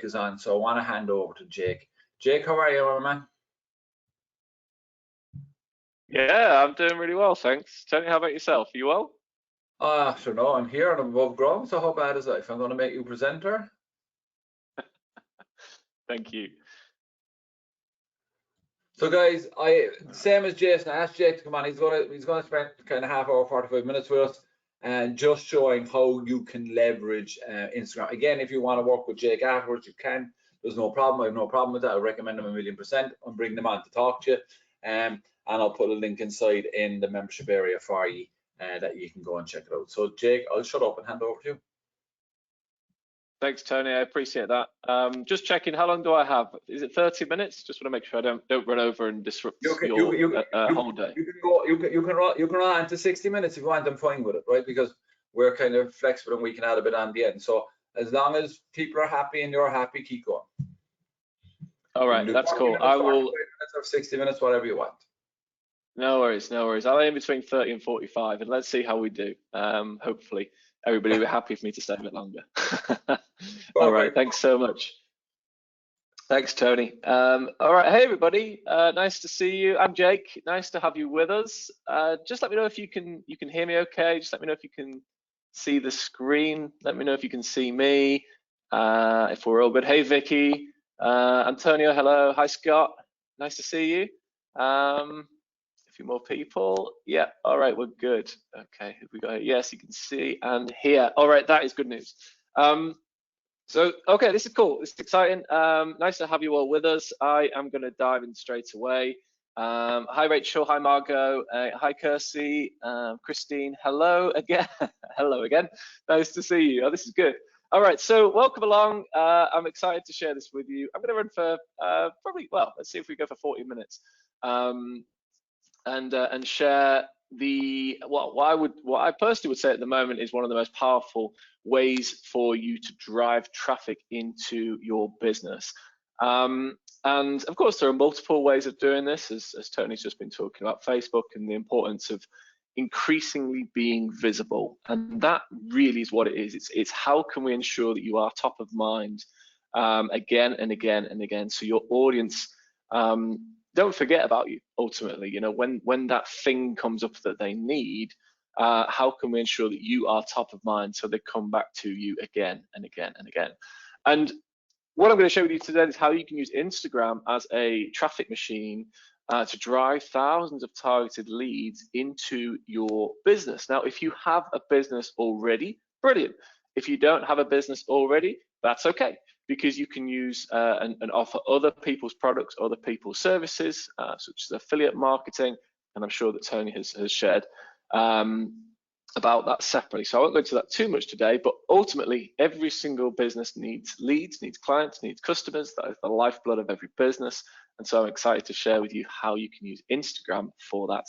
is on, so I want to hand over to Jake. Jake, how are you, my man? Yeah, I'm doing really well, thanks. Tony, how about yourself? Are you well? Sure, no, I'm here and I'm above ground, so how bad is life? I'm going to make you presenter. Thank you. So guys, same as Jason, I asked Jake to come on. He's gonna spend kind of half hour, 45 minutes with us, and just showing how you can leverage Instagram. Again, if you want to work with Jake afterwards, you can. There's no problem. I have no problem with that. I recommend him 1,000,000%. I'm bringing them on to talk to you, and I'll put a link inside in the membership area for you that you can go and check it out. So Jake, I'll shut up and hand over to you. Thanks, Tony. I appreciate that. Just checking, how long do I have? Is it 30 minutes? Just want to make sure I don't run over and disrupt your whole day. You can run on to 60 minutes if you want. I'm fine with it, right? Because we're kind of flexible and we can add a bit on the end. So as long as people are happy and you're happy, keep going. All right, that's cool. I will. minutes or 60 minutes, whatever you want. No worries, no worries. I'll aim between 30 and 45, and let's see how we do. Hopefully, everybody will be happy for me to stay a bit longer. All right, thanks so much. Thanks, Tony. All right, hey everybody, nice to see you. I'm Jake. Nice to have you with us. Just let me know if you can hear me okay. Just let me know if you can see the screen. Let me know if you can see me. If we're all good. Hey Vicky, Antonio, hello. Hi Scott. Nice to see you. A few more people. Yeah. All right, we're good. Okay. Have we got it? Yes, you can see and hear. All right, that is good news. So, okay, this is cool. This is exciting. Nice to have you all with us. I am going to dive in straight away. Hi, Rachel. Hi, Margot. Hi, Kirsty. Christine. Hello again. Hello again. Nice to see you. Oh, this is good. All right, so welcome along. I'm excited to share this with you. I'm going to run for probably, well, let's see if we go for 40 minutes and share what I personally would say at the moment is one of the most powerful ways for you to drive traffic into your business. And of course, there are multiple ways of doing this, as Tony's just been talking about Facebook and the importance of increasingly being visible. And that really is what it is. It's how can we ensure that you are top of mind again and again and again, so your audience don't forget about you ultimately. You know, when that thing comes up that they need, how can we ensure that you are top of mind so they come back to you again and again and again? And what I'm going to show you today is how you can use Instagram as a traffic machine to drive thousands of targeted leads into your business. Now, if you have a business already, brilliant. If you don't have a business already, that's okay, because you can use and offer other people's products, other people's services, such as affiliate marketing, and I'm sure that Tony has shared about that separately. So I won't go into that too much today, but ultimately every single business needs leads, needs clients, needs customers. That is the lifeblood of every business. And so I'm excited to share with you how you can use Instagram for that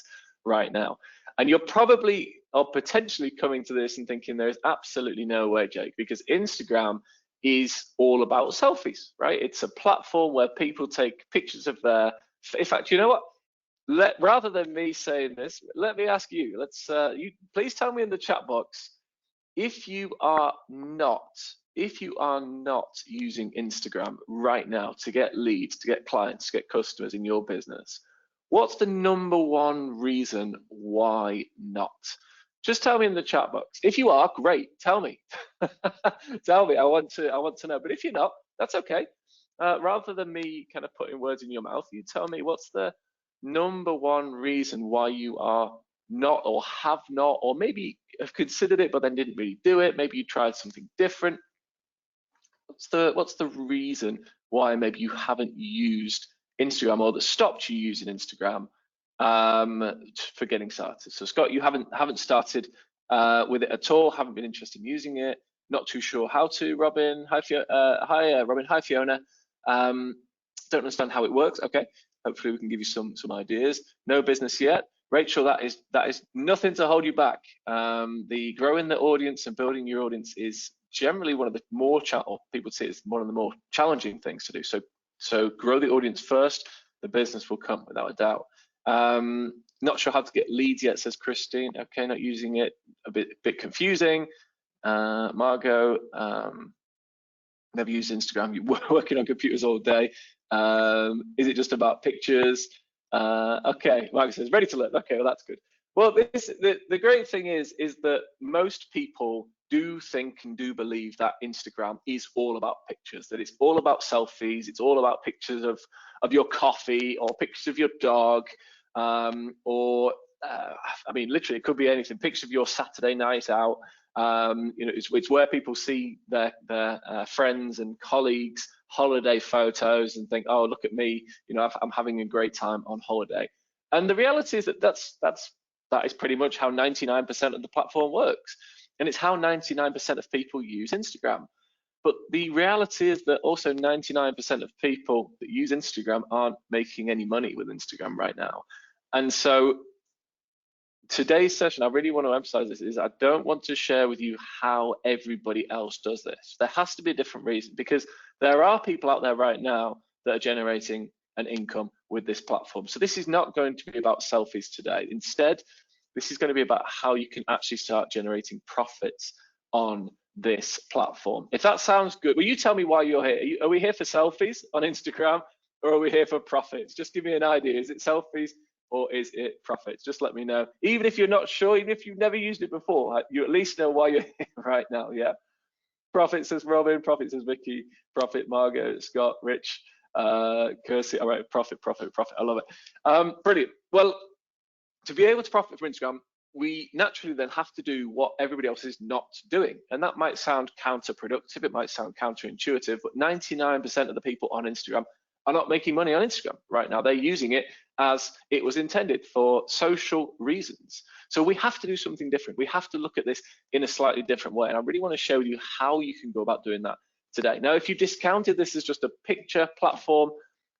right now. And you're probably or potentially coming to this and thinking there is absolutely no way, Jake, because Instagram is all about selfies, right? It's a platform where people take pictures of their, in fact, you know what? Rather than me saying this, let me ask you, you please tell me in the chat box, if you are not using Instagram right now to get leads, to get clients, to get customers in your business, what's the #1 reason why not? Just tell me in the chat box. If you are, great, tell me. Tell me, I want to know. But if you're not, that's okay. Rather than me kind of putting words in your mouth, you tell me what's the #1 reason why you are not, or have not, or maybe have considered it but then didn't really do it. Maybe you tried something different. What's the reason why maybe you haven't used Instagram, or that stopped you using Instagram for getting started? So Scott, you haven't started with it at all, haven't been interested in using it, not too sure how to. Robin, hi Robin, hi Fiona. Don't understand how it works. Okay, hopefully we can give you some ideas. No business yet. Rachel, that is nothing to hold you back. The growing the audience and building your audience is generally one of the more people say it's one of the more challenging things to do. So grow the audience first, the business will come without a doubt. Not sure how to get leads yet, says Christine. Okay, not using it, a bit confusing. Margot, never used Instagram. You're working on computers all day. Is it just about pictures? Okay, Mike says ready to learn. Okay, well that's good. Well, the great thing is that most people do think and do believe that Instagram is all about pictures, that it's all about selfies, it's all about pictures of your coffee or pictures of your dog, or I mean, literally, it could be anything. Pictures of your Saturday night out. You know, it's where people see their friends and colleagues' holiday photos and think, oh, look at me, you know, I'm having a great time on holiday. And the reality is that is pretty much how 99% of the platform works. And it's how 99% of people use Instagram. But the reality is that also 99% of people that use Instagram aren't making any money with Instagram right now. And so today's session, I really want to emphasize this, is I don't want to share with you how everybody else does this. There has to be a different reason, because there are people out there right now that are generating an income with this platform. So this is not going to be about selfies today. Instead, this is going to be about how you can actually start generating profits on this platform. If that sounds good, will you tell me why you're here? Are we here for selfies on Instagram, or are we here for profits? Just give me an idea. Is it selfies or is it profits? Just let me know. Even if you're not sure, even if you've never used it before, you at least know why you're here right now. Yeah. Profit says Robin, profit says Vicky, profit Margot, Scott, Rich, Kirsty. All right, profit. I love it. Brilliant. Well, to be able to profit from Instagram, we naturally then have to do what everybody else is not doing. And that might sound counterproductive, it might sound counterintuitive, but 99% of the people on Instagram are not making money on Instagram right now. They're using it as it was intended, for social reasons. So we have to do something different. We have to look at this in a slightly different way. And I really want to show you how you can go about doing that today. Now, if you discounted this as just a picture platform,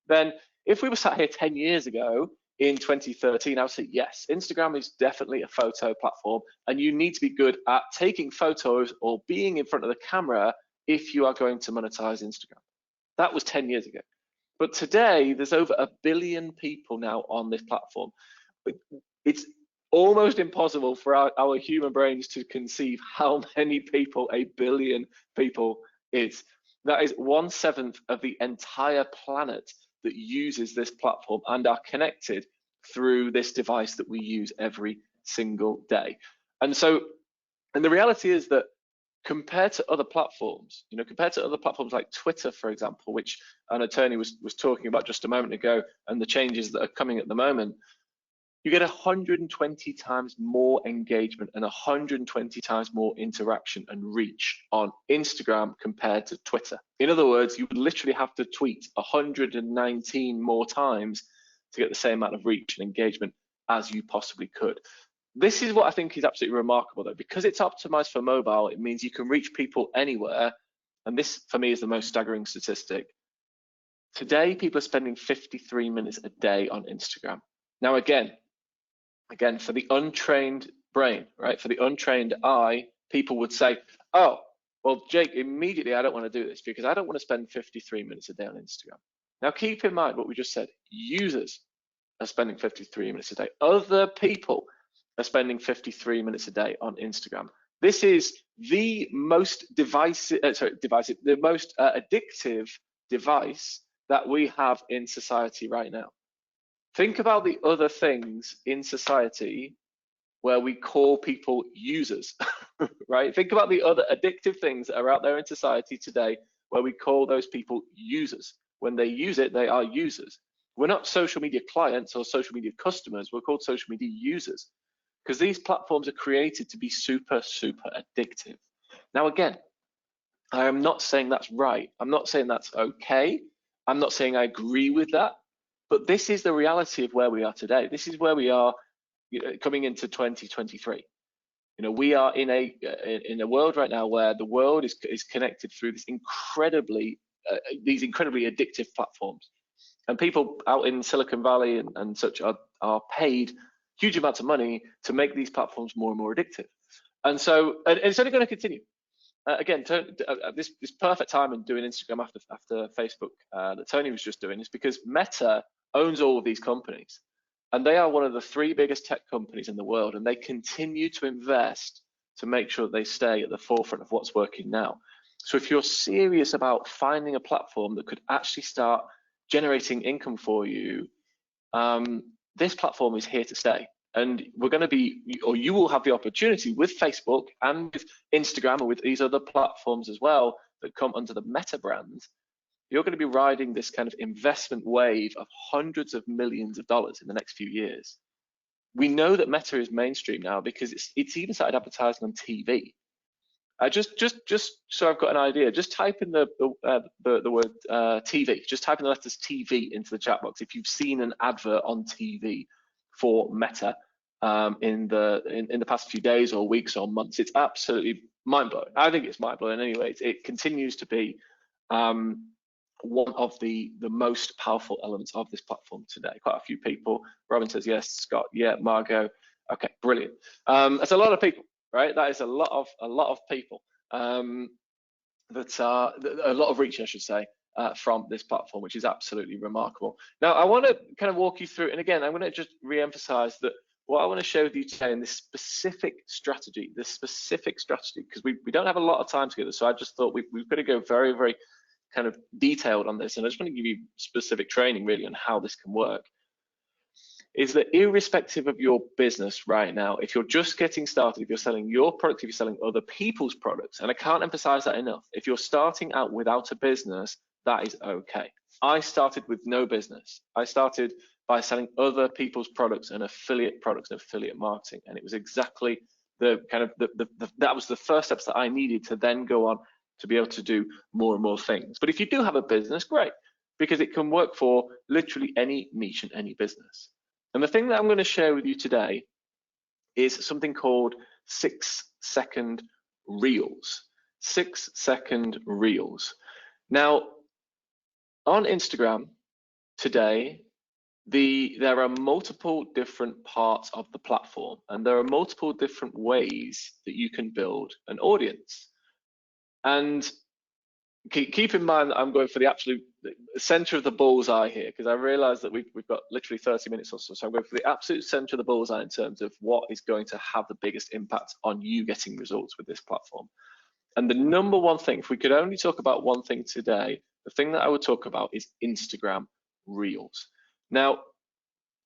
then if we were sat here 10 years ago, in 2013, I would say yes, Instagram is definitely a photo platform, and you need to be good at taking photos or being in front of the camera if you are going to monetize Instagram. That was 10 years ago. But today, there's over 1 billion people now on this platform. It's almost impossible for our human brains to conceive how many people 1 billion people is. That is 1/7 of the entire planet that uses this platform and are connected through this device that we use every single day. And the reality is that compared to other platforms, compared to other platforms like Twitter, for example, which an attorney was talking about just a moment ago, and the changes that are coming at the moment, you get 120 times more engagement and 120 times more interaction and reach on Instagram compared to Twitter. In other words, you would literally have to tweet 119 more times to get the same amount of reach and engagement as you possibly could. This is what I think is absolutely remarkable, though. Because it's optimized for mobile, it means you can reach people anywhere. And this, for me, is the most staggering statistic. Today, people are spending 53 minutes a day on Instagram. Now, again, for the untrained brain, right? For the untrained eye, people would say, oh, well, Jake, immediately I don't want to do this because I don't want to spend 53 minutes a day on Instagram. Now, keep in mind what we just said. Users are spending 53 minutes a day. Other people are spending 53 minutes a day on Instagram. This is the most the most addictive device that we have in society right now. Think about the other things in society where we call people users, right? Think about the other addictive things that are out there in society today where we call those people users. When they use it, they are users. We're not social media clients or social media customers, we're called social media users, because these platforms are created to be super, super addictive. Now, again, I am not saying that's right. I'm not saying that's okay. I'm not saying I agree with that. But this is the reality of where we are today. This is where we are coming into 2023. We are in a world right now where the world is connected through these incredibly addictive platforms, and people out in Silicon Valley and such are paid huge amounts of money to make these platforms more and more addictive. And so it's only going to continue. Again, this perfect time in doing Instagram after Facebook that Tony was just doing is because Meta owns all of these companies, and they are one of the 3 biggest tech companies in the world, and they continue to invest to make sure that they stay at the forefront of what's working now. So if you're serious about finding a platform that could actually start generating income for you, this platform is here to stay. And we're going to be, or you will have the opportunity with Facebook and with Instagram and with these other platforms as well that come under the Meta brand. You're going to be riding this kind of investment wave of hundreds of millions of dollars in the next few years. We know that Meta is mainstream now because it's even started advertising on TV. Just so I've got an idea, just type in the word TV. Just type in the letters TV into the chat box if you've seen an advert on TV for Meta in the past few days or weeks or months. It's absolutely mind-blowing. I think it's mind-blowing anyway. It continues to be one of the most powerful elements of this platform today. Quite a few people. Robin says yes. Scott, yeah. Margot, okay, brilliant. That's a lot of people, right? That is a lot of people. That are a lot of reach, I should say, from this platform, which is absolutely remarkable. Now, I want to kind of walk you through, and again, I'm going to just re-emphasize that what I want to share with you today in this specific strategy, because we don't have a lot of time together, so I just thought we've got to go very, very kind of detailed on this, and I just want to give you specific training really on how this can work. Is that irrespective of your business right now, if you're just getting started, if you're selling your product, if you're selling other people's products, and I can't emphasize that enough, if you're starting out without a business, that is okay. I started with no business. I started by selling other people's products and affiliate products and affiliate marketing, and it was exactly the kind of that was the first steps that I needed to then go on to be able to do more and more things. But if you do have a business, great, because it can work for literally any niche and any business. And the thing that I'm going to share with you today is something called 6-second reels. 6-second reels. Now, on Instagram today, there are multiple different parts of the platform, and there are multiple different ways that you can build an audience. And keep in mind that I'm going for the absolute center of the bullseye here, because I realize that we've got literally 30 minutes or so. So I'm going for the absolute center of the bullseye in terms of what is going to have the biggest impact on you getting results with this platform. And the number one thing, if we could only talk about one thing today, the thing that I would talk about is Instagram Reels. Now,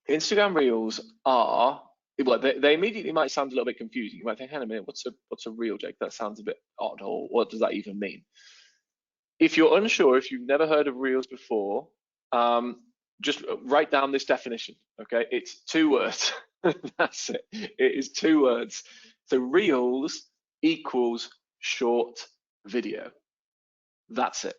Instagram Reels are, well, they immediately might sound a little bit confusing. You might think, hang on a minute, what's a reel, Jake? That sounds a bit odd, or what does that even mean? If you're unsure, if you've never heard of Reels before, just write down this definition, okay? It's 2 words. That's it. It is 2 words. So Reels equals short video. That's it.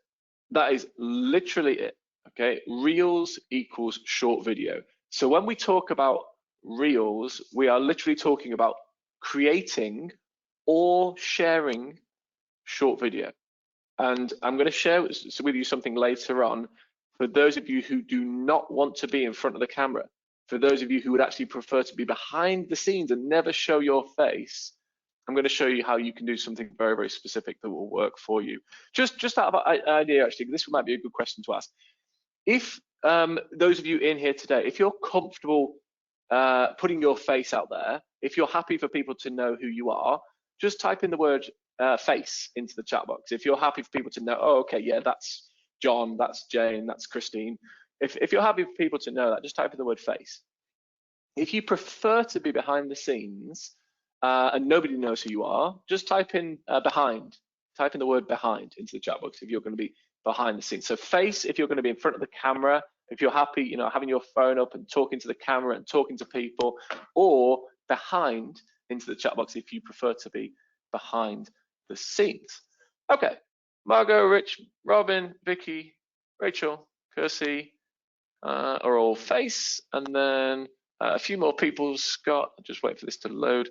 That is literally it, okay? Reels equals short video. So when we talk about Reels, we are literally talking about creating or sharing short video. And I'm going to share with you something later on for those of you who do not want to be in front of the camera, for those of you who would actually prefer to be behind the scenes and never show your face. I'm going to show you how you can do something very, very specific that will work for you. Just out of idea, actually, this might be a good question to ask. If those of you in here today, if you're comfortable putting your face out there, if you're happy for people to know who you are, just type in the word face into the chat box. If you're happy for people to know, oh, okay, yeah, that's John, that's Jane, that's Christine. If you're happy for people to know that, just type in the word face. If you prefer to be behind the scenes and nobody knows who you are, just type in behind. Type in the word behind into the chat box if you're going to be behind the scenes. So face if you're going to be in front of the camera, if you're happy, you know, having your phone up and talking to the camera and talking to people, or behind into the chat box if you prefer to be behind the scenes. Okay, Margot, Rich, Robin, Vicky, Rachel, Kirsty are all face, and then a few more people. Scott, just wait for this to load.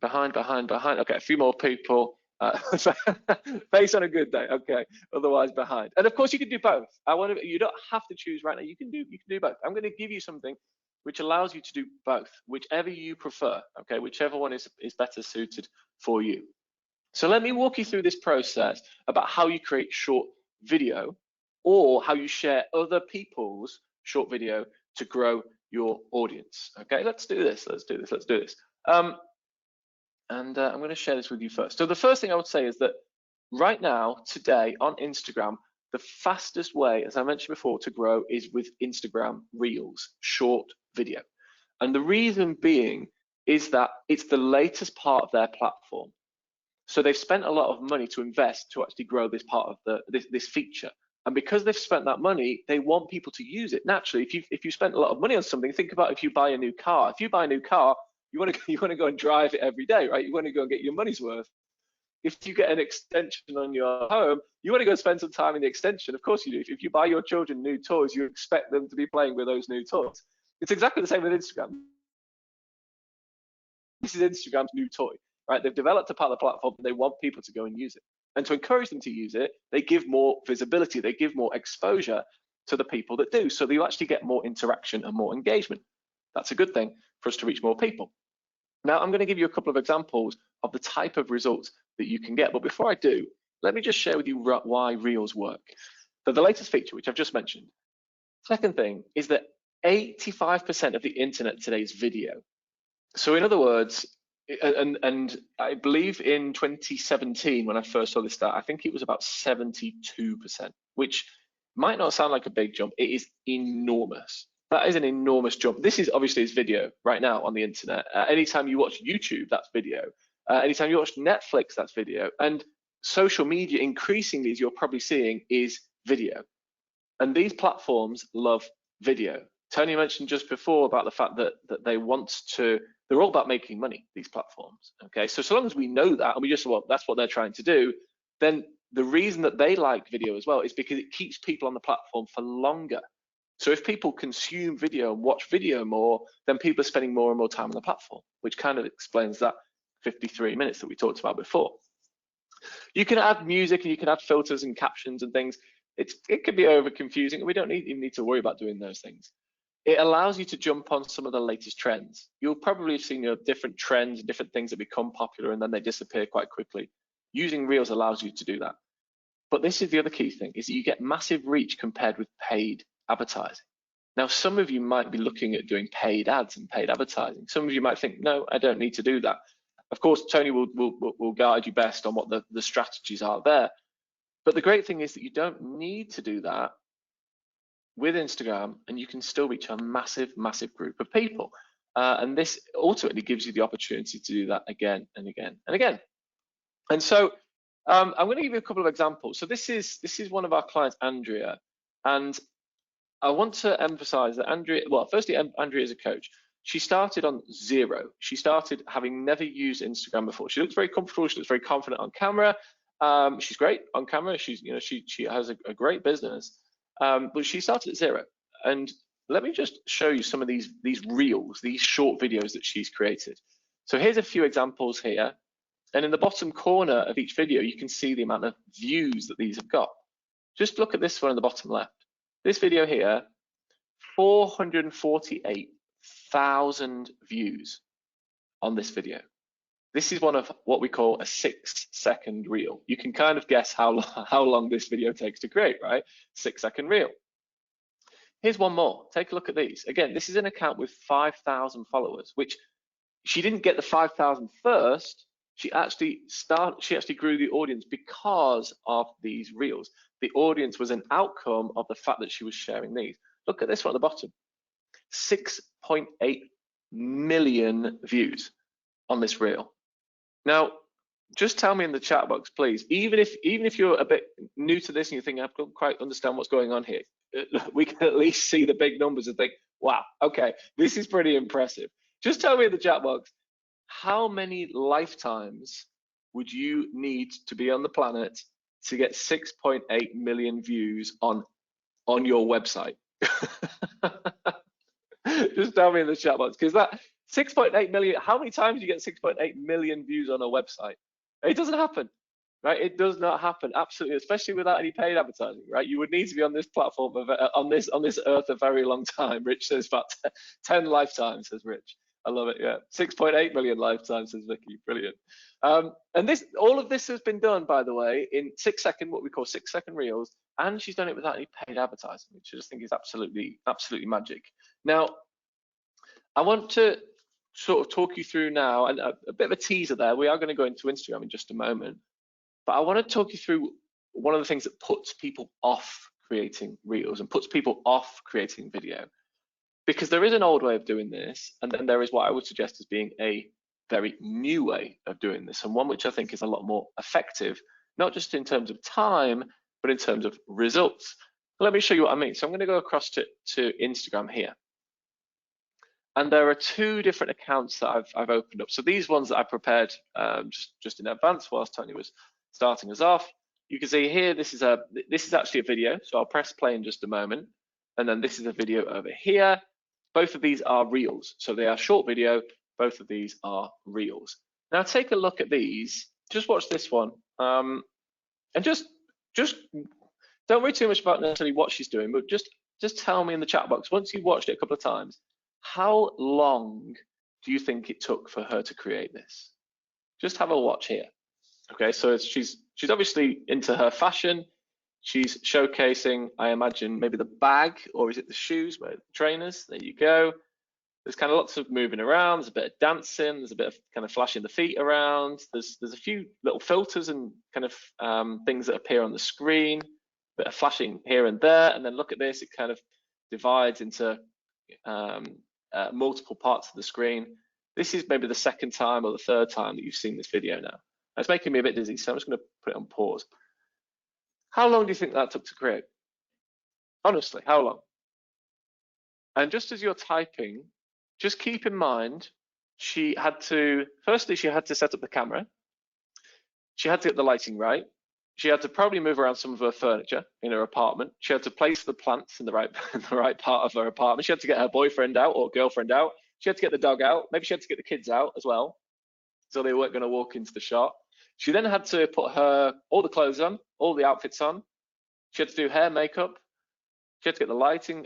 Behind. Okay, a few more people. Face on a good day. Okay, otherwise behind. And of course, you can do both. You don't have to choose right now. You can do both. I'm going to give you something which allows you to do both, whichever you prefer. Okay, whichever one is better suited for you. So let me walk you through this process about how you create short video or how you share other people's short video to grow your audience. Okay, let's do this. And I'm going to share this with you first. So the first thing I would say is that right now, today on Instagram, the fastest way, as I mentioned before, to grow is with Instagram Reels, short video. And the reason being is that it's the latest part of their platform. So they've spent a lot of money to invest to actually grow this part of this feature. And because they've spent that money, they want people to use it. Naturally, if you spent a lot of money on something, think about if you buy a new car. If you buy a new car, you want to go and drive it every day, right? You want to go and get your money's worth. If you get an extension on your home, you want to go spend some time in the extension. Of course you do. If you buy your children new toys, you expect them to be playing with those new toys. It's exactly the same with Instagram. This is Instagram's new toy, right? They've developed a part of the platform and they want people to go and use it. And to encourage them to use it, they give more visibility, they give more exposure to the people that do. So you actually get more interaction and more engagement. That's a good thing for us to reach more people. Now, I'm going to give you a couple of examples of the type of results that you can get. But before I do, let me just share with you why Reels work. So the latest feature, which I've just mentioned. Second thing is that 85% of the internet today is video. So in other words, and I believe in 2017, when I first saw this stat, I think it was about 72%, which might not sound like a big jump. It is enormous. That is an enormous jump. This is obviously video right now on the internet. Anytime you watch YouTube, that's video. Anytime you watch Netflix, that's video. And social media, increasingly, as you're probably seeing, is video. And these platforms love video. Tony mentioned just before about the fact that they want to, they're all about making money, these platforms. Okay, so long as we know that, and we just, well, that's what they're trying to do, then the reason that they like video as well is because it keeps people on the platform for longer. So if people consume video and watch video more, then people are spending more and more time on the platform, which kind of explains that 53 minutes that we talked about before. You can add music and you can add filters and captions and things. It can be over confusing, and we don't even need to worry about doing those things. It allows you to jump on some of the latest trends. You'll probably have seen different trends and different things that become popular and then they disappear quite quickly. Using Reels allows you to do that. But this is the other key thing, is that you get massive reach compared with paid advertising. Now, some of you might be looking at doing paid ads and paid advertising. Some of you might think, no, I don't need to do that. Of course, Tony will guide you best on what the strategies are there. But the great thing is that you don't need to do that with Instagram, and you can still reach a massive, massive group of people. And this ultimately gives you the opportunity to do that again and again and again. And so I'm going to give you a couple of examples. So this is one of our clients, Andrea, and I want to emphasize that Andrea, well, firstly, Andrea is a coach. She started on zero. She started having never used Instagram before. She looks very comfortable. She looks very confident on camera. She's great on camera. She has a great business. But she started at zero. And let me just show you some of these reels, these short videos that she's created. So here's a few examples here. And in the bottom corner of each video, you can see the amount of views that these have got. Just look at this one in the bottom left. This video here, 448,000 views on this video. This is one of what we call a 6-second reel. You can kind of guess how long this video takes to create, right? 6-second reel. Here's one more. Take a look at these. Again, this is an account with 5,000 followers, which she didn't get the 5,000 first. She actually grew the audience because of these reels. The audience was an outcome of the fact that she was sharing these. Look at this one at the bottom. 6.8 million views on this reel. Now, just tell me in the chat box, please. Even if you're a bit new to this and you think I don't quite understand what's going on here, we can at least see the big numbers and think, wow, okay, this is pretty impressive. Just tell me in the chat box, how many lifetimes would you need to be on the planet to get 6.8 million views on your website? Just tell me in the chat box, because that 6.8 million, how many times do you get 6.8 million views on a website? It doesn't happen, right? It does not happen, absolutely, especially without any paid advertising, right? You would need to be on this platform, on this earth a very long time. Rich says about 10 lifetimes, says Rich. I love it, yeah. 6.8 million lifetimes, says Vicky, brilliant. And all of this has been done, by the way, in what we call 6-second reels, and she's done it without any paid advertising, which I just think is absolutely magic. Now, I want to sort of talk you through now, and a bit of a teaser there. We are going to go into Instagram in just a moment. But I want to talk you through one of the things that puts people off creating reels and puts people off creating video. Because there is an old way of doing this, and then there is what I would suggest as being a very new way of doing this, and one which I think is a lot more effective, not just in terms of time, but in terms of results. Let me show you what I mean. So I'm going to go across to Instagram here. And there are two different accounts that I've opened up. So these ones that I prepared just in advance whilst Tony was starting us off. You can see here, this is actually a video. So I'll press play in just a moment. And then this is a video over here. Both of these are reels. So they are short video. Both of these are reels. Now take a look at these. Just watch this one. And just don't worry too much about necessarily what she's doing, but just tell me in the chat box, once you've watched it a couple of times, how long do you think it took for her to create this? Just have a watch here. Okay, so she's obviously into her fashion. She's showcasing, I imagine, maybe the bag, or is it the shoes, the trainers? There you go. There's kind of lots of moving around. There's a bit of dancing. There's a bit of kind of flashing the feet around. There's a few little filters and kind of things that appear on the screen. A bit of flashing here and there. And then look at this. It kind of divides into multiple parts of the screen. This is maybe the second time or the third time that you've seen this video now. That's making me a bit dizzy, so I'm just going to put it on pause. How long do you think that took to create? Honestly, how long? And just as you're typing, just keep in mind, firstly, she had to set up the camera. She had to get the lighting right. She had to probably move around some of her furniture in her apartment. She had to place the plants in the right part of her apartment. She had to get her boyfriend out or girlfriend out. She had to get the dog out. Maybe she had to get the kids out as well, so they weren't going to walk into the shot. She then had to put all the clothes on, all the outfits on. She had to do hair, makeup. She had to get the lighting,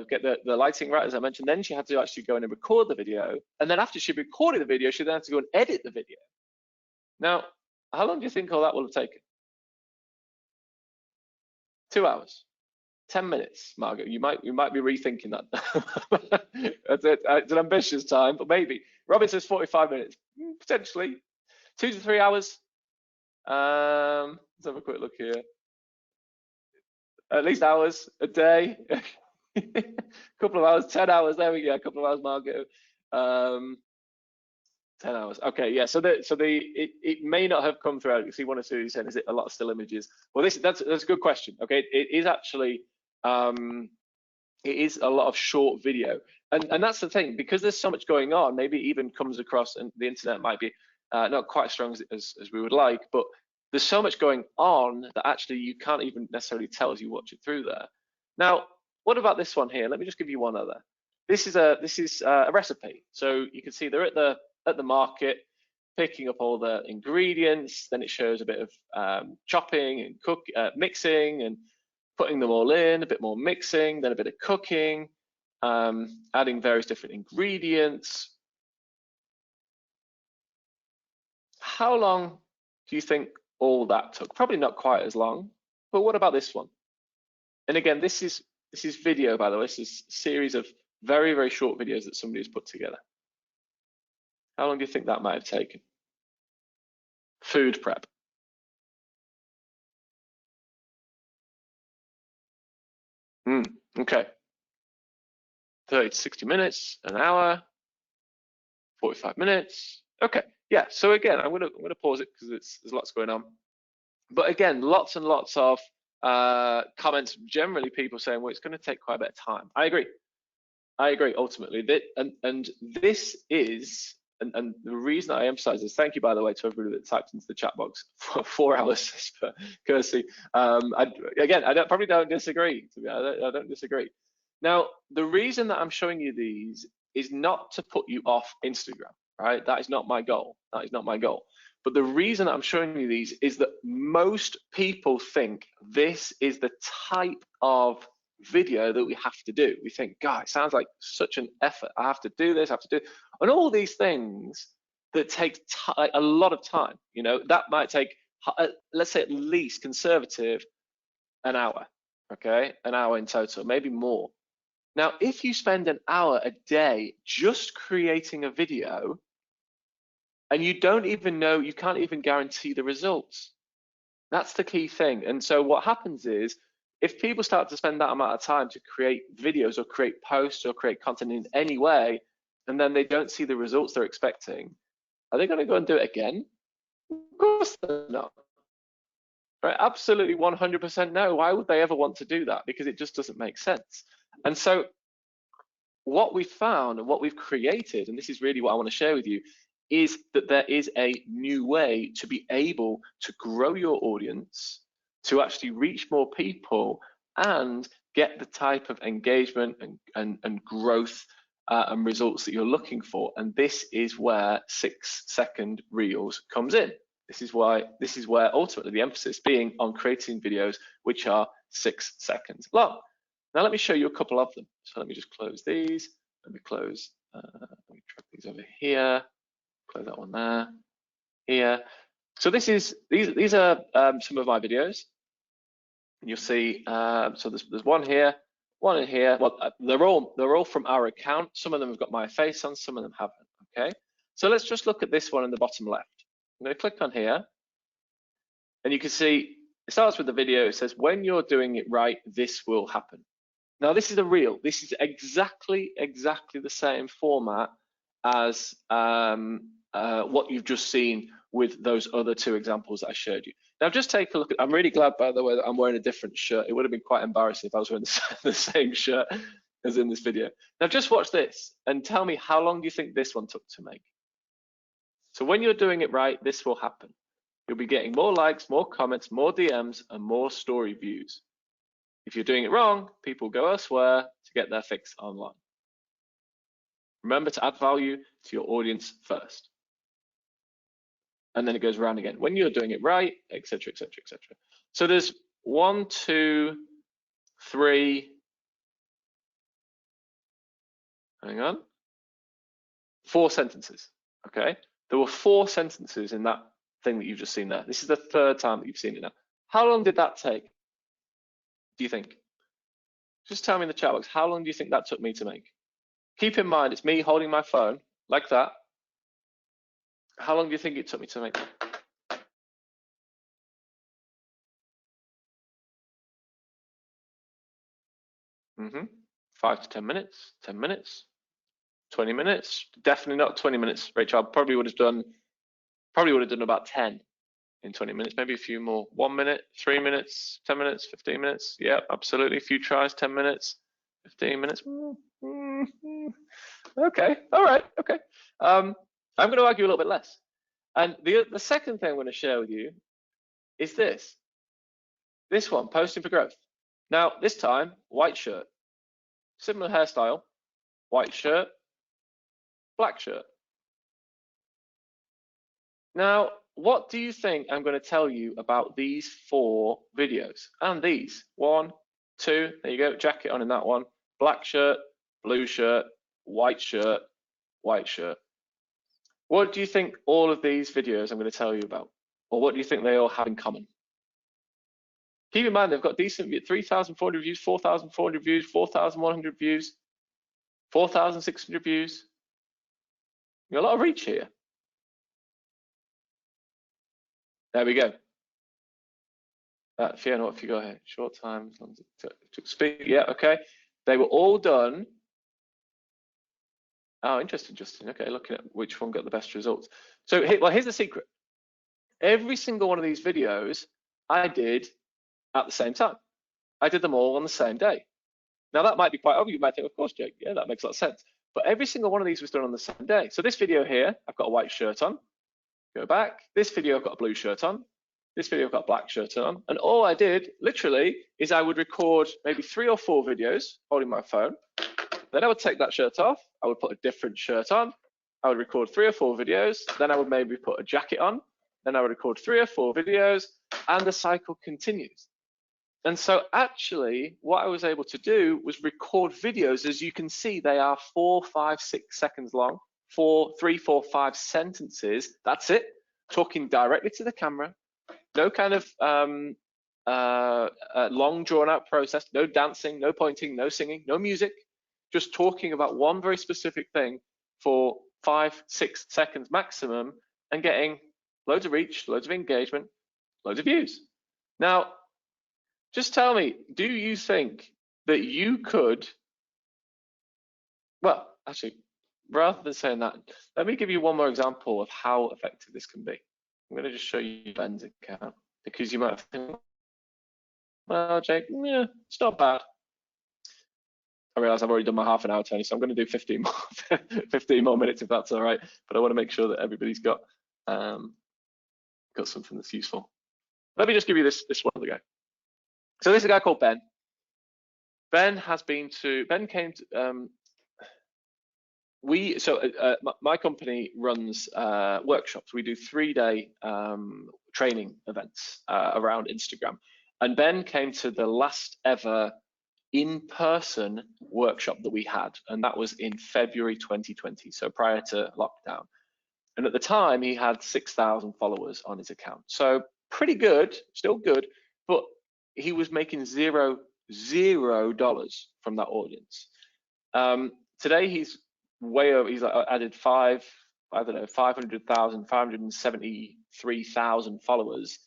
get the lighting right, as I mentioned. Then she had to actually go in and record the video. And then after she recorded the video, she then had to go and edit the video. Now, how long do you think all that will have taken? 2 hours, 10 minutes, Margot. You might be rethinking that. It's an ambitious time, but maybe. Robin says 45 minutes, potentially. 2 to 3 hours. Let's have a quick look here. At least hours a day. A couple of hours, 10 hours. There we go. A couple of hours, Margot. 10 hours. Okay, yeah. So it may not have come through. You see one or two. You said, is it a lot of still images? Well, that's a good question. Okay, it is actually it is a lot of short video, and that's the thing, because there's so much going on. Maybe it even comes across, and the internet might be not quite as strong as we would like, but there's so much going on that actually you can't even necessarily tell as you watch it through there. Now, what about this one here? Let me just give you one other. This is a recipe. So you can see they're at the market, picking up all the ingredients. Then it shows a bit of chopping and mixing and putting them all in, a bit more mixing, then a bit of cooking, adding various different ingredients. How long do you think all that took? Probably not quite as long, but what about this one? And again, this is video, by the way. This is a series of very, very short videos that somebody has put together. How long do you think that might have taken? Food prep. Okay. 30 to 60 minutes, an hour, 45 minutes. Okay. Yeah. So again, I'm gonna pause it because there's lots going on. But again, lots and lots of comments. Generally, people saying, "Well, it's going to take quite a bit of time." I agree. Ultimately, and this is. And the reason I emphasize this, thank you, by the way, to everybody that typed into the chat box for 4 hours, courtesy. I probably don't disagree. I don't disagree. Now, the reason that I'm showing you these is not to put you off Instagram, right? That is not my goal. That is not my goal. But the reason I'm showing you these is that most people think this is the type of video that we have to do. We think, God, it sounds like such an effort. I have to do this, I have to do, and all these things that take a lot of time. You know, that might take, let's say, at least conservative, an hour. Okay, an hour in total, maybe more. Now, if you spend an hour a day just creating a video, and you don't even know, you can't even guarantee the results. That's the key thing. And so what happens is, if people start to spend that amount of time to create videos or create posts or create content in any way, and then they don't see the results they're expecting, are they going to go and do it again? Of course they're not. Right? Absolutely 100% no. Why would they ever want to do that? Because it just doesn't make sense. And so what we've found and what we've created, and this is really what I want to share with you, is that there is a new way to be able to grow your audience, to actually reach more people and get the type of engagement and growth and results that you're looking for. And this is where 6-second reels comes in. This is where ultimately the emphasis being on creating videos which are 6 seconds long. Now let me show you a couple of them. So let me just close these. Let me close. Let me drag these over here. Close that one there. Here. So these are some of my videos. And you'll see. So there's one here, one in here. Well, they're all from our account. Some of them have got my face on. Some of them haven't. Okay. So let's just look at this one in the bottom left. I'm going to click on here, and you can see it starts with the video. It says, "When you're doing it right, this will happen." Now this is a reel. This is exactly the same format as what you've just seen with those other two examples that I showed you. Now just take a look at, I'm really glad, by the way, that I'm wearing a different shirt. It would have been quite embarrassing if I was wearing the same shirt as in this video. Now just watch this and tell me, how long do you think this one took to make? So when you're doing it right, this will happen. You'll be getting more likes, more comments, more DMs, and more story views. If you're doing it wrong, people go elsewhere to get their fix online. Remember to add value to your audience first. And then it goes around again. When you're doing it right, etc., etc., etc. So there's 1, 2, 3. Hang on. 4 sentences. Okay. There were 4 sentences in that thing that you've just seen there. This is the 3rd time that you've seen it now. How long did that take? Do you think? Just tell me in the chat box, how long do you think that took me to make? Keep in mind, it's me holding my phone like that. How long do you think it took me to make? Mm-hmm. 5 to 10 minutes, 10 minutes, 20 minutes. Definitely not 20 minutes, Rachel. I probably would have done about 10 in 20 minutes, maybe a few more. 1 minute, 3 minutes, 10 minutes, 15 minutes. Yeah, absolutely. A few tries, 10 minutes, 15 minutes. Okay, all right, okay. I'm going to argue a little bit less. And the second thing I'm going to share with you is this one, posting for growth. Now, this time, white shirt, similar hairstyle, white shirt, black shirt. Now, what do you think I'm going to tell you about these 4 videos? And these, 1, 2, there you go, jacket on in that one, black shirt, blue shirt, white shirt, white shirt. What do you think all of these videos I'm going to tell you about? Or what do you think they all have in common? Keep in mind, they've got decent 3,400 views, 4,400 views, 4,100 views, 4,600 views. You've got a lot of reach here. There we go. Fiona, what have you got here? Short time, as long as it took speed. Yeah, okay. They were all done. Oh, interesting, Justin. Okay, looking at which one got the best results. So, here's the secret. Every single one of these videos I did at the same time. I did them all on the same day. Now, that might be quite obvious. You might think, of course, Jake, yeah, that makes a lot of sense. But every single one of these was done on the same day. So this video here, I've got a white shirt on. Go back. This video, I've got a blue shirt on. This video, I've got a black shirt on. And all I did, literally, is I would record maybe 3 or 4 videos holding my phone. Then I would take that shirt off. I would put a different shirt on. I would record 3 or 4 videos. Then I would maybe put a jacket on. Then I would record 3 or 4 videos. And the cycle continues. And so actually, what I was able to do was record videos. As you can see, they are 4, 5, 6 seconds long. 3, 4, 5 sentences. That's it. Talking directly to the camera. No kind of long drawn out process. No dancing, no pointing, no singing, no music. Just talking about one very specific thing for 5, 6 seconds maximum and getting loads of reach, loads of engagement, loads of views. Now, just tell me, do you think that you could, well, actually, rather than saying that, let me give you one more example of how effective this can be. I'm going to just show you Ben's account, because you might think, well, Jake, yeah, it's not bad. I realize I've already done my half an hour, Tony, so I'm going to do 15 more, 15 more minutes if that's all right. But I want to make sure that everybody's got something that's useful. Let me just give you this one other guy. So this is a guy called Ben. Ben came to my company runs workshops. We do 3-day training events around Instagram, and Ben came to the last ever in-person workshop that we had, and that was in February 2020, so prior to lockdown. And at the time, he had 6,000 followers on his account, so pretty good, still good, but he was making $0 from that audience. Today, he's way over. He's added 573,000 followers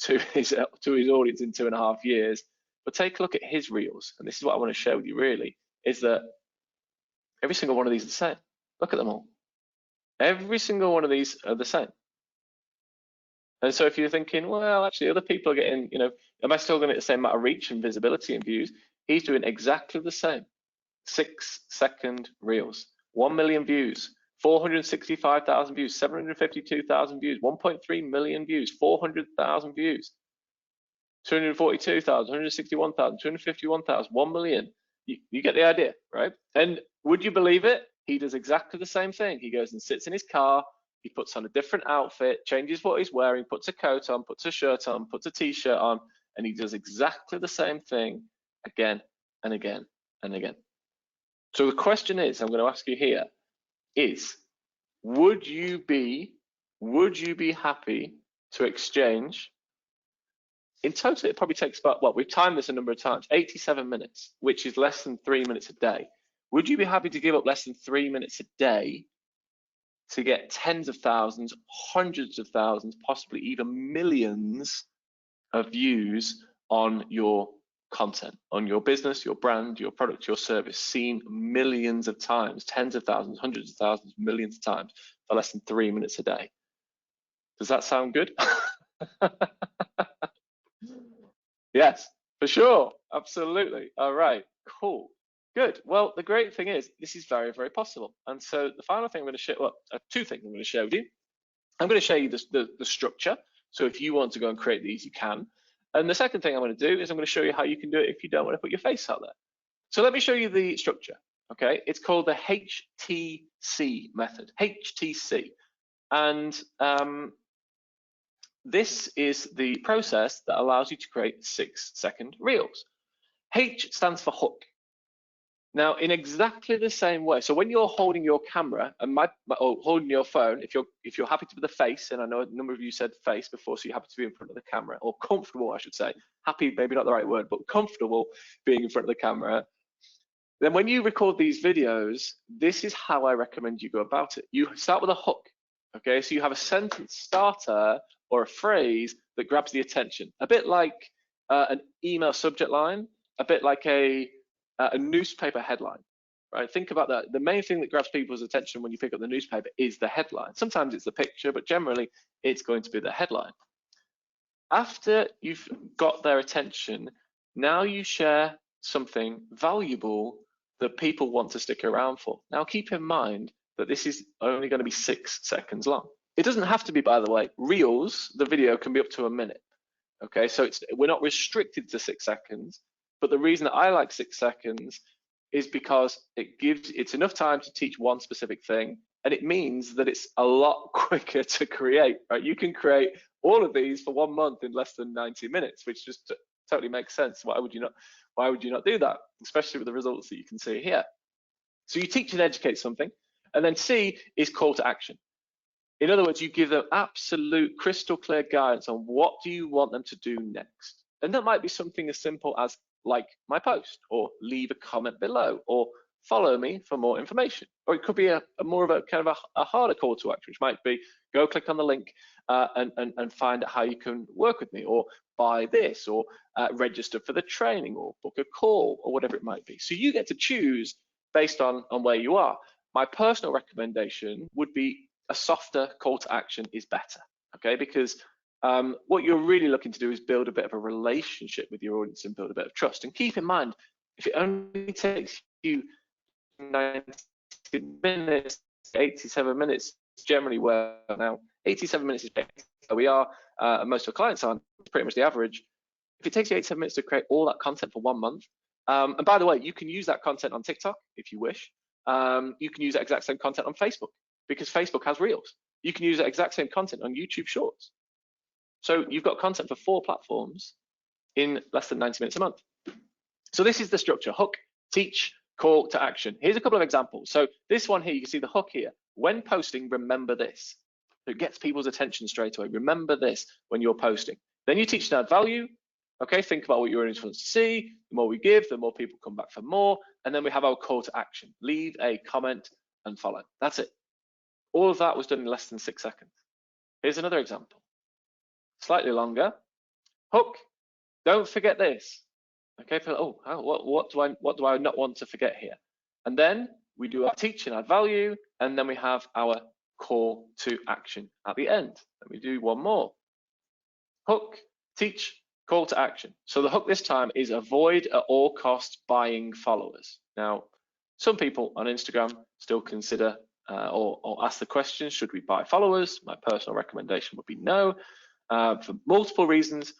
to his audience in 2.5 years. But take a look at his reels, and this is what I want to share with you. Really, is that every single one of these is the same. Look at them all. Every single one of these are the same. And so if you're thinking, well, actually, other people are getting, am I still going to get the same amount of reach and visibility and views? He's doing exactly the same. 6-second reels, 1 million views, 465,000 views, 752,000 views, 1.3 million views, 400,000 views, 242,000, 161,000, 251,000, 1 million. You get the idea, right? And would you believe it? He does exactly the same thing. He goes and sits in his car, he puts on a different outfit, changes what he's wearing, puts a coat on, puts a shirt on, puts a t-shirt on, and he does exactly the same thing again and again and again. So the question is, I'm going to ask you here, is would you be happy to exchange? In total, it probably takes about, well, we've timed this a number of times, 87 minutes, which is less than 3 minutes a day. Would you be happy to give up less than 3 minutes a day to get tens of thousands, hundreds of thousands, possibly even millions of views on your content, on your business, your brand, your product, your service, seen millions of times, tens of thousands, hundreds of thousands, millions of times for less than 3 minutes a day? Does that sound good? Yes, for sure. Absolutely. All right, cool. Good. Well, the great thing is this is very, very possible. And so the final thing I'm going to share, well, 2 things I'm going to share with you. I'm going to show you the structure. So if you want to go and create these, you can. And the second thing I'm going to do is I'm going to show you how you can do it if you don't want to put your face out there. So let me show you the structure. Okay, it's called the HTC method, HTC. And this is the process that allows you to create 6-second reels. H stands for hook. Now, in exactly the same way, so when you're holding your camera and or holding your phone, if you're happy to be the face, and I know a number of you said face before, so you're happy to be in front of the camera, or comfortable, I should say. Happy, maybe not the right word, but comfortable being in front of the camera. Then when you record these videos, this is how I recommend you go about it. You start with a hook, okay? So you have a sentence starter or a phrase that grabs the attention, a bit like an email subject line, a bit like a newspaper headline, right? Think about that. The main thing that grabs people's attention when you pick up the newspaper is the headline. Sometimes it's the picture, but generally it's going to be the headline. After you've got their attention, now you share something valuable that people want to stick around for. Now keep in mind that this is only going to be 6 seconds long. It doesn't have to be, by the way. Reels, the video can be up to a minute. Okay, so we're not restricted to 6 seconds. But the reason that I like 6 seconds is because it's enough time to teach one specific thing, and it means that it's a lot quicker to create, right? You can create all of these for 1 month in less than 90 minutes, which just totally makes sense. Why would you not do that? Especially with the results that you can see here. So you teach and educate something, and then C is call to action. In other words, you give them absolute crystal clear guidance on what do you want them to do next. And that might be something as simple as like my post, or leave a comment below, or follow me for more information. Or it could be more of a kind of a harder call to action, which might be go click on the link and find out how you can work with me, or buy this, or register for the training, or book a call, or whatever it might be. So you get to choose based on where you are. My personal recommendation would be a softer call to action is better, okay? Because what you're really looking to do is build a bit of a relationship with your audience and build a bit of trust. And keep in mind, if it only takes you 90 minutes, 87 minutes, generally where now 87 minutes is where we are, and most of our clients aren't, pretty much the average. If it takes you 87 minutes to create all that content for 1 month, and by the way, you can use that content on TikTok if you wish. You can use that exact same content on Facebook because Facebook has Reels. You can use that exact same content on YouTube Shorts. So you've got content for 4 platforms in less than 90 minutes a month. So this is the structure: hook, teach, call to action. Here's a couple of examples. So this one here, you can see the hook here. When posting, remember this. It gets people's attention straight away. Remember this when you're posting. Then you teach and add value. Okay, think about what your audience wants to see. The more we give, the more people come back for more. And then we have our call to action: leave a comment and follow. That's it. All of that was done in less than 6 seconds. Here's another example, slightly longer. Hook, don't forget this. Okay, what do I not want to forget here? And then we do our teach and add value, and then we have our call to action at the end. Let me do one more. Hook, teach, call to action. So the hook this time is avoid at all costs buying followers. Now, some people on Instagram still consider or ask the question, should we buy followers? My personal recommendation would be no, for multiple reasons.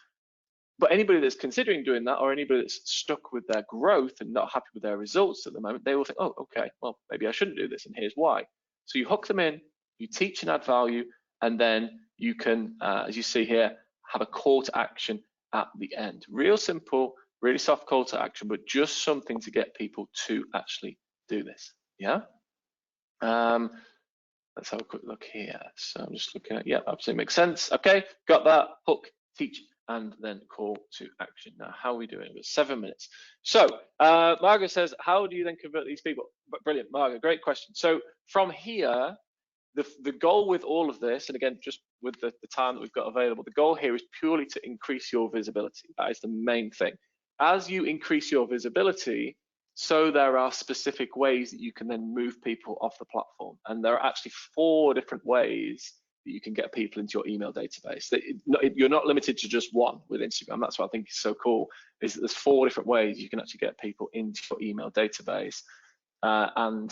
But anybody that's considering doing that, or anybody that's stuck with their growth and not happy with their results at the moment, they will think, oh, okay, well, maybe I shouldn't do this, and here's why. So you hook them in, you teach and add value, and then you can, as you see here, have a call to action at the end. Real simple, really soft call to action, but just something to get people to actually do this. Yeah. Let's have a quick look here. So I'm just looking at, yeah, absolutely makes sense. Okay, got that. Hook, teach, and then call to action. Now, how are we doing? We've got 7 minutes. So Margaret says, how do you then convert these people? Brilliant, Margaret, great question. So from here, the goal with all of this, and again, just with the time that we've got available, the goal here is purely to increase your visibility. That is the main thing. As you increase your visibility, so there are specific ways that you can then move people off the platform. And there are actually 4 different ways that you can get people into your email database. You're not limited to just one with Instagram. That's what I think is so cool, is that there's 4 different ways you can actually get people into your email database and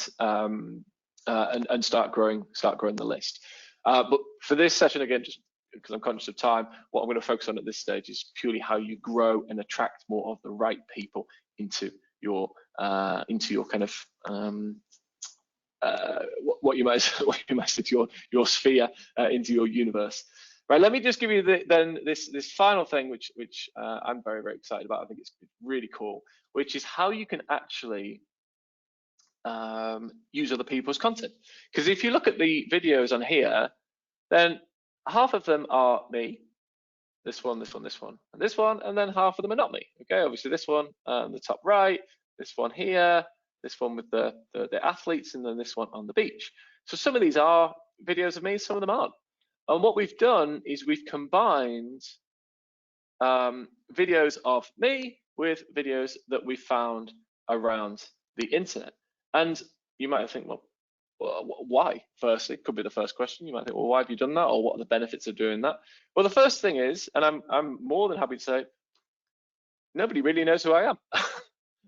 start growing the list. But for this session, again, just because I'm conscious of time, what I'm going to focus on at this stage is purely how you grow and attract more of the right people into your kind of what you might say your sphere, into your universe. Right, let me just give you this final thing, which I'm very, very excited about. I think it's really cool, which is how you can actually use other people's content. Because if you look at the videos on here, then half of them are me, this one, this one, this one, and this one, and then half of them are not me. Okay, obviously this one on the top right, this one here, this one with the athletes, and then this one on the beach. So some of these are videos of me, some of them aren't. And what we've done is we've combined videos of me with videos that we found around the internet. And you might think, well, why? Firstly, could be the first question. You might think, well, why have you done that, or what are the benefits of doing that? Well, the first thing is, and I'm more than happy to say, nobody really knows who I am,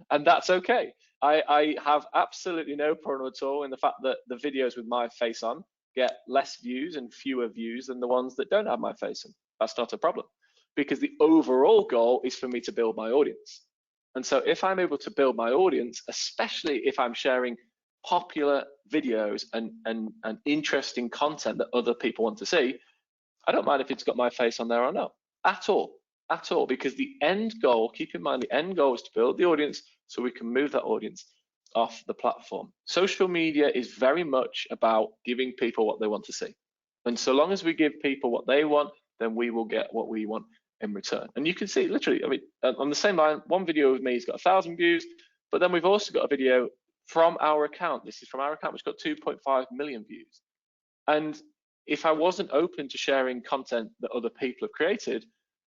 and that's okay. I have absolutely no problem at all in the fact that the videos with my face on get less views and fewer views than the ones that don't have my face on. That's not a problem, because the overall goal is for me to build my audience. And so if I'm able to build my audience, especially if I'm sharing popular videos and interesting content that other people want to see, I don't mind if it's got my face on there or not, at all, because the end goal, keep in mind, the end goal is to build the audience so we can move that audience off the platform. Social media is very much about giving people what they want to see. And so long as we give people what they want, then we will get what we want in return. And you can see literally, I mean, on the same line, one video with me has got 1,000 views, but then we've also got a video from our account. This is from our account, which got 2.5 million views. And if I wasn't open to sharing content that other people have created,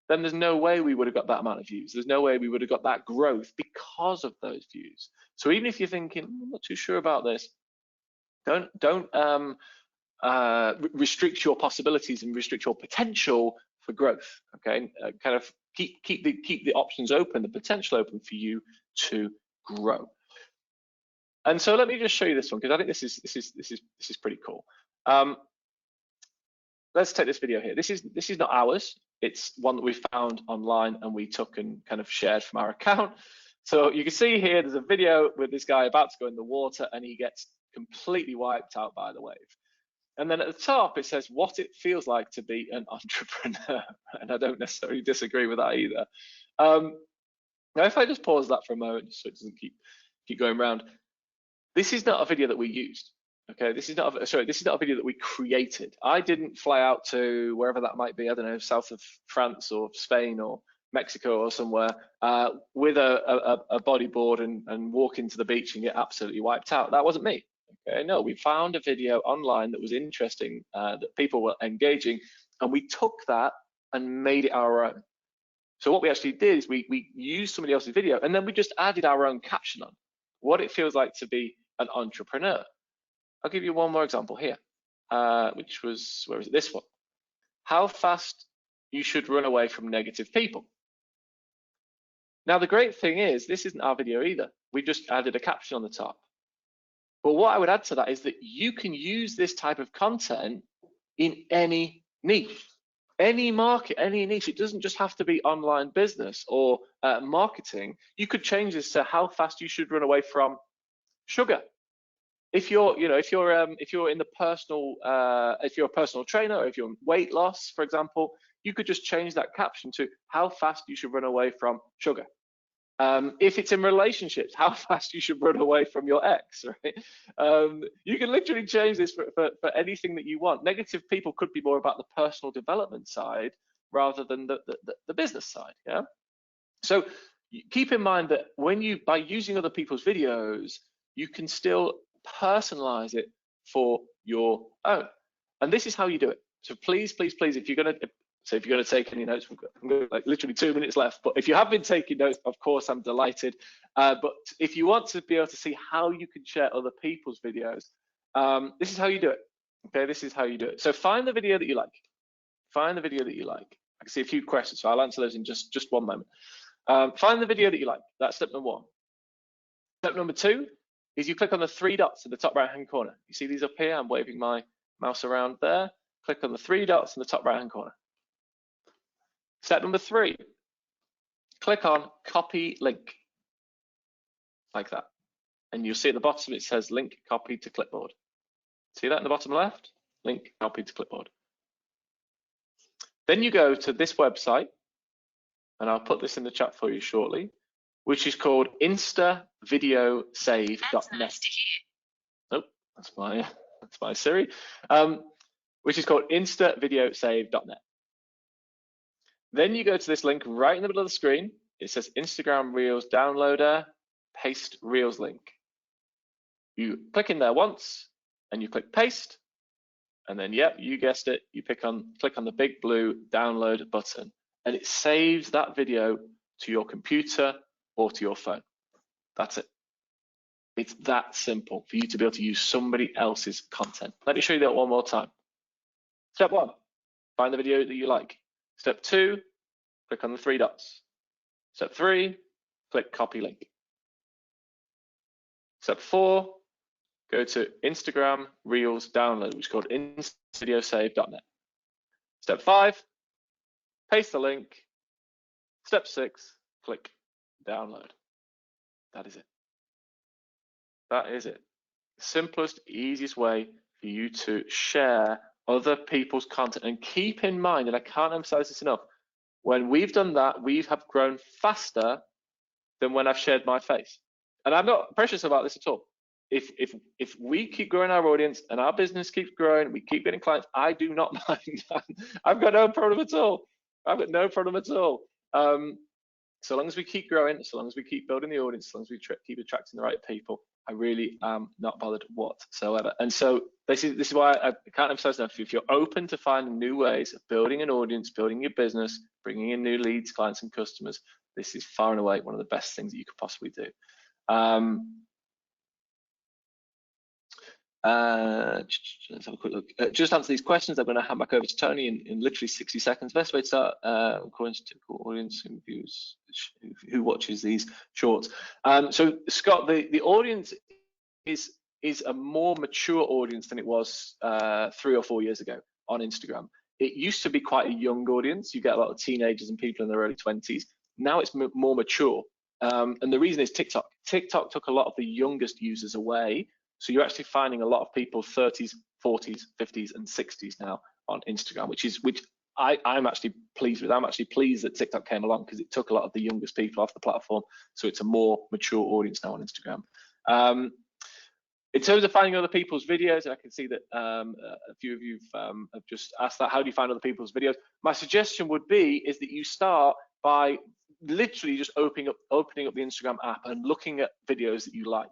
then there's no way we would have got that amount of views. There's no way we would have got that growth because of those views. So even if you're thinking, I'm not too sure about this, don't restrict your possibilities and restrict your potential for growth. Okay, kind of keep the options open, the potential open for you to grow. And so let me just show you this one, because I think this is pretty cool. Let's take this video here. This is not ours. It's one that we found online and we took and kind of shared from our account. So you can see here, there's a video with this guy about to go in the water and he gets completely wiped out by the wave. And then at the top, it says what it feels like to be an entrepreneur. And I don't necessarily disagree with that either. Now, if I just pause that for a moment, so it doesn't keep going around, this is not a video that we used. Okay, this is not a video that we created. I didn't fly out to wherever that might be, I don't know, south of France or Spain or Mexico or somewhere with a bodyboard and walk into the beach and get absolutely wiped out. That wasn't me. Okay, no, we found a video online that was interesting, that people were engaging, and we took that and made it our own. So what we actually did is we used somebody else's video and then we just added our own caption on what it feels like to be an entrepreneur. I'll give you one more example here, which was, where is it? This one. How fast you should run away from negative people. Now, the great thing is, this isn't our video either. We just added a caption on the top. But what I would add to that is that you can use this type of content in any niche, any market, any niche. It doesn't just have to be online business or marketing. You could change this to how fast you should run away from sugar. If you're in the personal, if you're a personal trainer, or if you're in weight loss, for example, you could just change that caption to how fast you should run away from sugar. If it's in relationships, how fast you should run away from your ex, right? You can literally change this for anything that you want. Negative people could be more about the personal development side rather than the business side, yeah? So keep in mind that by using other people's videos, you can still personalize it for your own. And this is how you do it. So please, if you're going to take any notes, we've got like literally 2 minutes left, but if you have been taking notes, of course, I'm delighted. But if you want to be able to see how you can share other people's videos, this is how you do it. Okay, this is how you do it. So find the video that you like. Find the video that you like. I can see a few questions, so I'll answer those in just one moment. Find the video that you like. That's step number one. Step number two is you click on the 3 dots in the top right hand corner. You see these up here? I'm waving my mouse around there. Click on the 3 dots in the top right hand corner. Step number 3, click on copy link, like that. And you'll see at the bottom it says link copy to clipboard. See that in the bottom left? Link copy to clipboard. Then you go to this website, and I'll put this in the chat for you shortly, which is called instavideosave.net. That's nice to hear. Nope, that's my Siri. Which is called instavideosave.net. Then you go to this link right in the middle of the screen. It says Instagram Reels Downloader, paste Reels link. You click in there once and you click paste. And then, yep, you guessed it. You click on the big blue download button and it saves that video to your computer or to your phone. That's it. It's that simple for you to be able to use somebody else's content. Let me show you that one more time. Step 1, find the video that you like. Step 2, click on the 3 dots. Step 3, click copy link. Step 4, go to Instagram Reels Download, which is called instavideosave.net. Step 5, paste the link. Step 6, click download. That is it. That is it. Simplest, easiest way for you to share other people's content. And keep in mind, and I can't emphasize this enough, when we've done that, we have grown faster than when I've shared my face. And I'm not precious about this at all. If we keep growing our audience and our business keeps growing, we keep getting clients, I do not mind. I've got no problem at all. I've got no problem at all. so long as we keep growing, so long as we keep building the audience, so long as we keep attracting the right people, I really am not bothered whatsoever. And so this is why I can't emphasize enough. If you're open to finding new ways of building an audience, building your business, bringing in new leads, clients, and customers, this is far and away one of the best things that you could possibly do. Let's have a quick look. Just answer these questions. I'm going to hand back over to Tony in literally 60 seconds. Best way to start, according to typical audience who watches these shorts. So Scott, the audience is a more mature audience than it was 3 or 4 years ago on Instagram. It used to be quite a young audience. You get a lot of teenagers and people in their early 20s. Now it's more mature. And the reason is TikTok. TikTok took a lot of the youngest users away. So you're actually finding a lot of people 30s, 40s, 50s, and 60s now on Instagram, which I'm actually pleased with. I'm actually pleased that TikTok came along because it took a lot of the youngest people off the platform. So it's a more mature audience now on Instagram. In terms of finding other people's videos, and I can see that a few of you have just asked that, how do you find other people's videos? My suggestion would be is that you start by literally just opening up the Instagram app and looking at videos that you like.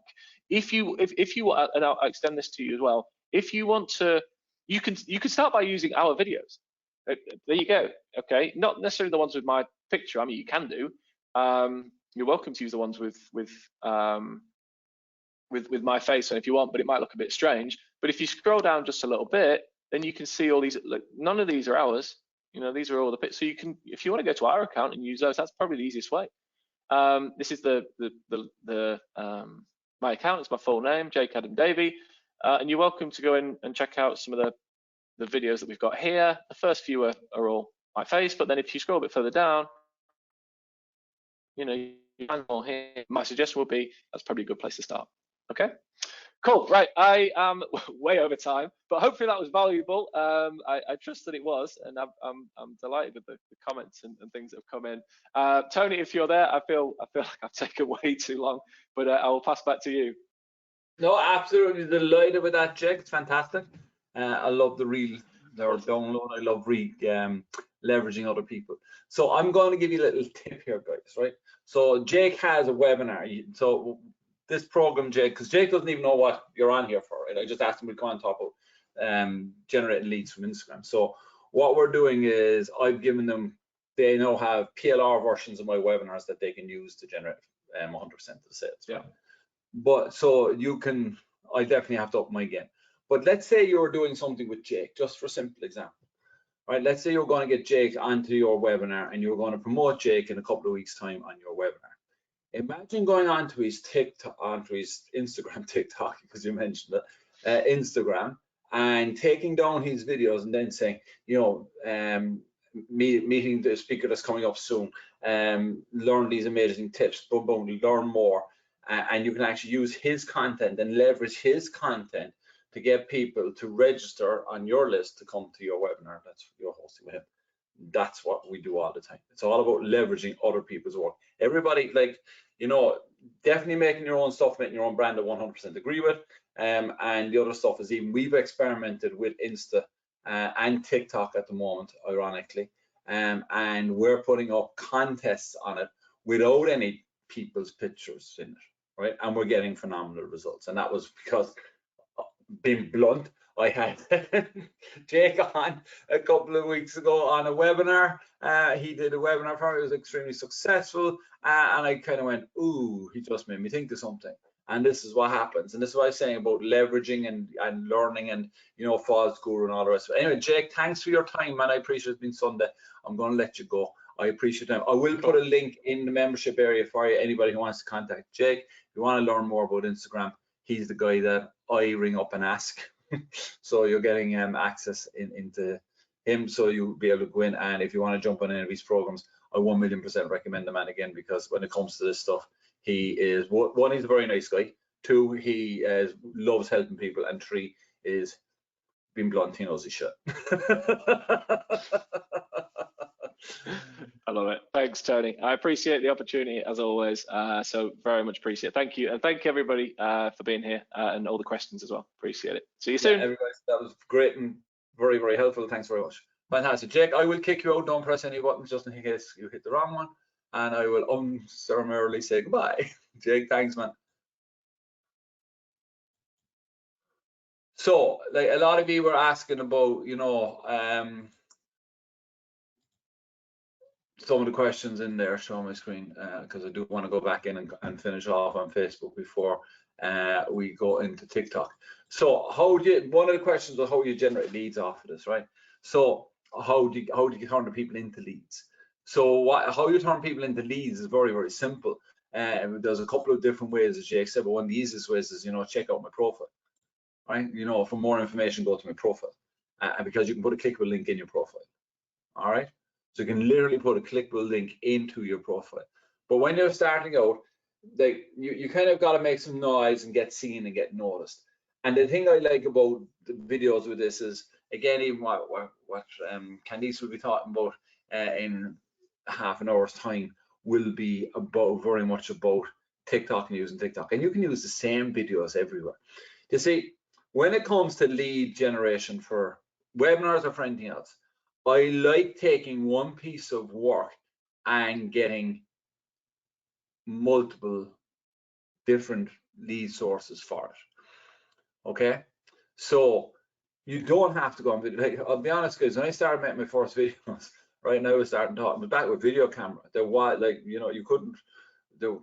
If you and I'll extend this to you as well. If you want to, you can start by using our videos. There you go. Okay, not necessarily the ones with my picture. I mean, you can do. You're welcome to use the ones with my face on if you want, but it might look a bit strange. But if you scroll down just a little bit, then you can see all these. Look, none of these are ours. You know, these are all the bits. So you can, if you want to go to our account and use those, that's probably the easiest way. This is my account. It's my full name, Jake Adam Davey, and you're welcome to go in and check out some of the videos that we've got here. The first few are all my face, but then if you scroll a bit further down, you know, you find more here. My suggestion would be that's probably a good place to start. Okay. Cool, right, I am way over time, but hopefully that was valuable. I trust that it was, and I'm delighted with the comments and things that have come in. Tony, if you're there, I feel like I've taken way too long, but I will pass back to you. No, absolutely delighted with that, Jake. It's fantastic. I love the reel or download. I love leveraging other people. So I'm going to give you a little tip here, guys, right? So Jake has a webinar. So this program, Jake, because Jake doesn't even know what you're on here for, right? I just asked him to come on top of generating leads from Instagram. So what we're doing is I've given them, they now have PLR versions of my webinars that they can use to generate 100% of the sales. Yeah. But so you can, I definitely have to up my game. But let's say you're doing something with Jake, just for simple example, right? Let's say you're going to get Jake onto your webinar and you're going to promote Jake in a couple of weeks' time on your webinar. Imagine going onto his TikTok, onto his Instagram TikTok, because you mentioned it, Instagram, and taking down his videos and then saying, you know, meeting the speaker that's coming up soon, learn these amazing tips, boom, boom, learn more, and you can actually use his content and leverage his content to get people to register on your list to come to your webinar that's you're hosting with him. That's what we do all the time. It's all about leveraging other people's work. Everybody, like, you know, definitely making your own stuff, making your own brand, I 100% agree with. And the other stuff is even we've experimented with Insta and TikTok at the moment, ironically, and we're putting up contests on it without any people's pictures in it, right? And we're getting phenomenal results. And that was because, being blunt, I had Jake on a couple of weeks ago on a webinar. He did a webinar for me. It was extremely successful, and I kind of went, ooh, he just made me think of something. And this is what happens. And this is what I was saying about leveraging and learning and, you know, false guru and all the rest of it. Anyway, Jake, thanks for your time, man. I appreciate it's been Sunday. I'm going to let you go. I appreciate it. I will put a link in the membership area for you, anybody who wants to contact Jake. If you want to learn more about Instagram, he's the guy that I ring up and ask. So you're getting access into him, so you'll be able to go in, and if you want to jump on any of these programs, I 1,000,000% recommend the man again, because when it comes to this stuff, he is, one, he's a very nice guy, two, he loves helping people, and three is, being blunt, he knows his shit. I love it. Thanks, Tony. I appreciate the opportunity as always. So very much appreciate it. Thank you. And thank you everybody for being here and all the questions as well. Appreciate it. See you soon. Yeah, everybody, that was great and very, very helpful. Thanks very much. Fantastic. Jake, I will kick you out. Don't press any buttons just in case you hit the wrong one. and I will unsummarily say goodbye. Jake, thanks, man. So, like, a lot of you were asking about, you know, some of the questions in there. Show my screen, because I do want to go back in and finish off on Facebook before we go into TikTok. So, one of the questions was how you generate leads off of this, right? So, how do you turn the people into leads? So, how you turn people into leads is very, very simple. There's a couple of different ways, as Jake said, but one of the easiest ways is, you know, check out my profile, right? You know, for more information, go to my profile, because you can put a clickable link in your profile. All right, so you can literally put a clickable link into your profile. But when you're starting out, like, you kind of got to make some noise and get seen and get noticed. And the thing I like about the videos with this is, again, even what Candice will be talking about in half an hour's time will be about very much about TikTok and using TikTok. And you can use the same videos everywhere. You see, when it comes to lead generation for webinars or for anything else, I like taking one piece of work and getting multiple different lead sources for it. Okay, so you don't have to go on video. Like, I'll be honest, guys, when I started making my first videos, right now I was starting talking, but back with video camera, there was, like, you know, you couldn't, the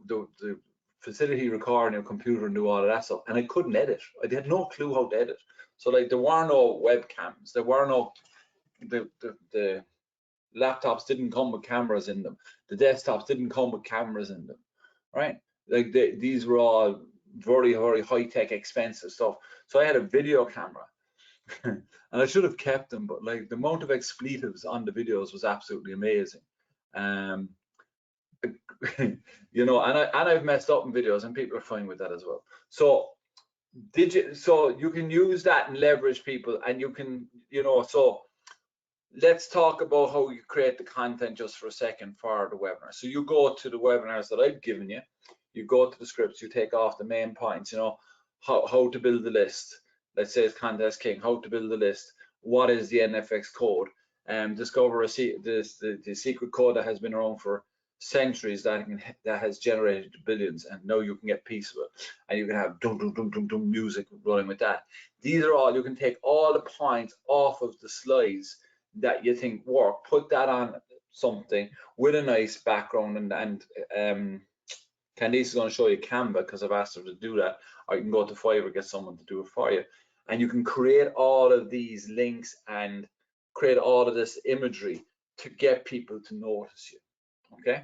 facility recording your computer and do all of that stuff, and I couldn't edit. I had no clue how to edit. So, like, there were no webcams, there were no, the laptops didn't come with cameras in them, the desktops didn't come with cameras in them, right? Like, these were all very, very high-tech, expensive stuff. So I had a video camera and I should have kept them, but like, the amount of expletives on the videos was absolutely amazing. You know, and I've messed up in videos, and people are fine with that as well. So you can use that and leverage people, and you can, you know, so let's talk about how you create the content just for a second for the webinar. So you go to the webinars that I've given you, you go to the scripts, you take off the main points, you know, how to build the list. Let's say it's Contest King, how to build the list, what is the NFX code, discover the secret code that has been around for centuries that has generated billions, and now you can get peace of it, and you can have dum dum dum dum dum music running with that. These are all, you can take all the points off of the slides that you think work, put that on something with a nice background, and Candice is going to show you Canva because I've asked her to do that, or you can go to Fiverr, get someone to do it for you, and you can create all of these links and create all of this imagery to get people to notice you. Okay,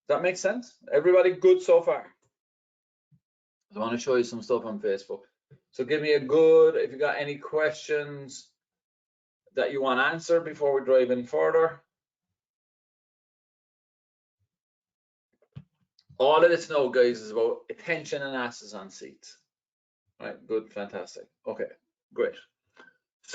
that makes sense? Everybody good so far? I want to show you some stuff on Facebook, so give me a good, if you got any questions that you want answered before we drive in further. All of this now, guys, is about attention and asses on seats. All right, good, fantastic. Okay, great.